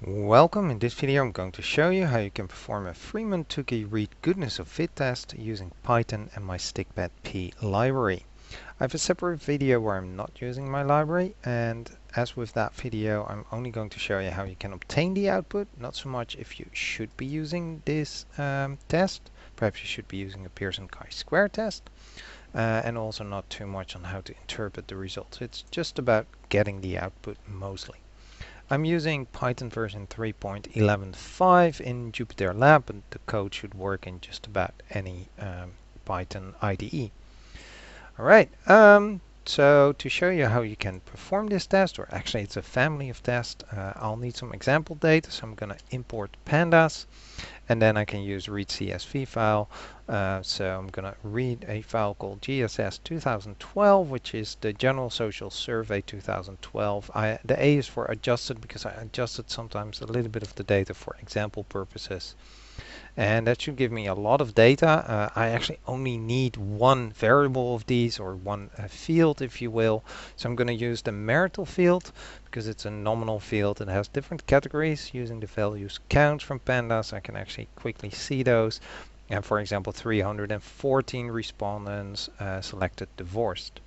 Welcome. In this video I'm going to show you how you can perform a Freeman-Tukey-Read Goodness-of-Fit test using Python and my stikpetP library. I have a separate video where I'm not using my library, and as with that video I'm only going to show you how you can obtain the output, not so much if you should be using this test. Perhaps you should be using a Pearson chi-square test, and also not too much on how to interpret the results. It's just about getting the output mostly. I'm using Python version 3.11.5 in JupyterLab, but the code should work in just about any Python IDE. Alright, so to show you how you can perform this test, or actually it's a family of tests, I'll need some example data, so I'm going to import pandas, and then I can use read CSV file. So I'm going to read a file called GSS 2012, which is the General Social Survey 2012. The A is for adjusted because I adjusted sometimes a little bit of the data for example purposes. And that should give me a lot of data. I actually only need one variable of these, or one field if you will. So I'm going to use the marital field because it's a nominal field. It has different categories. Using the values count from pandas, I can actually quickly see those. And for example, 314 respondents selected divorced.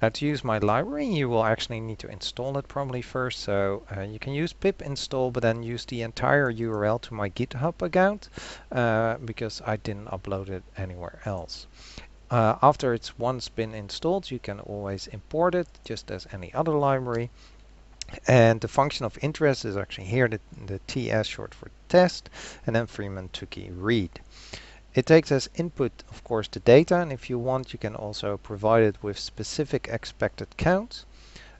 Now to use my library, you will actually need to install it probably first. So you can use pip install, but then use the entire URL to my GitHub account because I didn't upload it anywhere else. After it's once been installed, you can always import it just as any other library. And the function of interest is actually here, the TS short for test, and then Freeman-Tukey-Read. It takes as input, of course, the data, and if you want, you can also provide it with specific expected counts.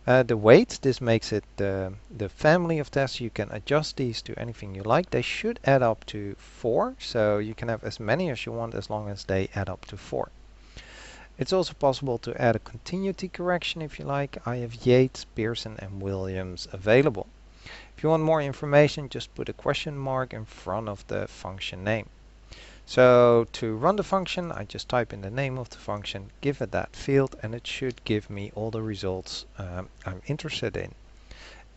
The weight, this makes it the family of tests. You can adjust these to anything you like. They should add up to 4, so you can have as many as you want as long as they add up to 4. It's also possible to add a continuity correction if you like. I have Yates, Pearson and Williams available. If you want more information, just put a question mark in front of the function name. So to run the function, I just type in the name of the function, give it that field, and it should give me all the results I'm interested in.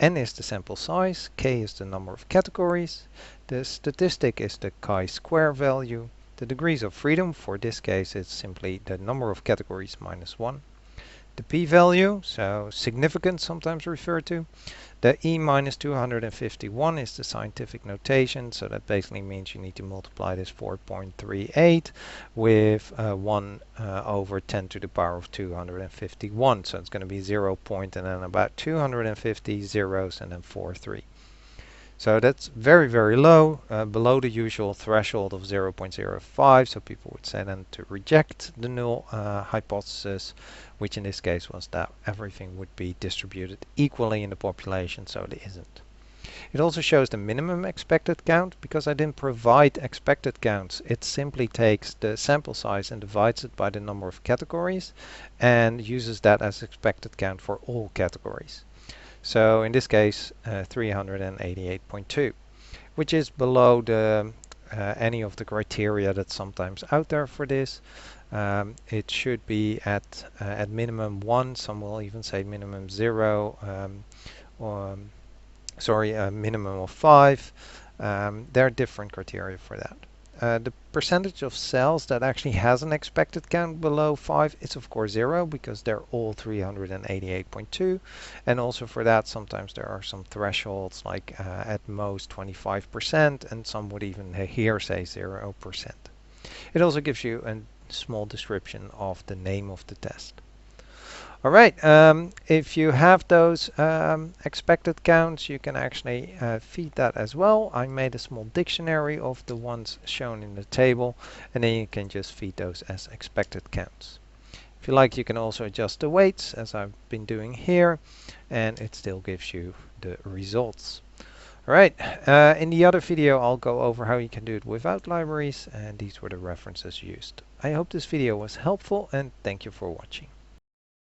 N is the sample size, K is the number of categories, the statistic is the chi-square value, the degrees of freedom, for this case it's simply the number of categories minus 1. The p-value, so significance sometimes referred to. The E minus 251 is the scientific notation, so that basically means you need to multiply this 4.38 with 1 over 10 to the power of 251. So it's going to be 0 point and then about 250 zeros and then 43. So that's very, very low, below the usual threshold of 0.05. So people would say then to reject the null hypothesis, which in this case was that everything would be distributed equally in the population, so it isn't. It also shows the minimum expected count. Because I didn't provide expected counts, it simply takes the sample size and divides it by the number of categories and uses that as expected count for all categories. So in this case 388.2, which is below the any of the criteria that's sometimes out there for this. It should be at minimum 1, some will even say minimum 0, or minimum of 5. There are different criteria for that. The percentage of cells that actually has an expected count below 5 is of course 0 because they're all 388.2, and also for that sometimes there are some thresholds like at most 25%, and some would even here say 0%. It also gives you a small description of the name of the test. Alright, if you have those expected counts, you can actually feed that as well. I made a small dictionary of the ones shown in the table, and then you can just feed those as expected counts. If you like, you can also adjust the weights, as I've been doing here, and it still gives you the results. Alright, in the other video I'll go over how you can do it without libraries, and these were the references used. I hope this video was helpful, and thank you for watching.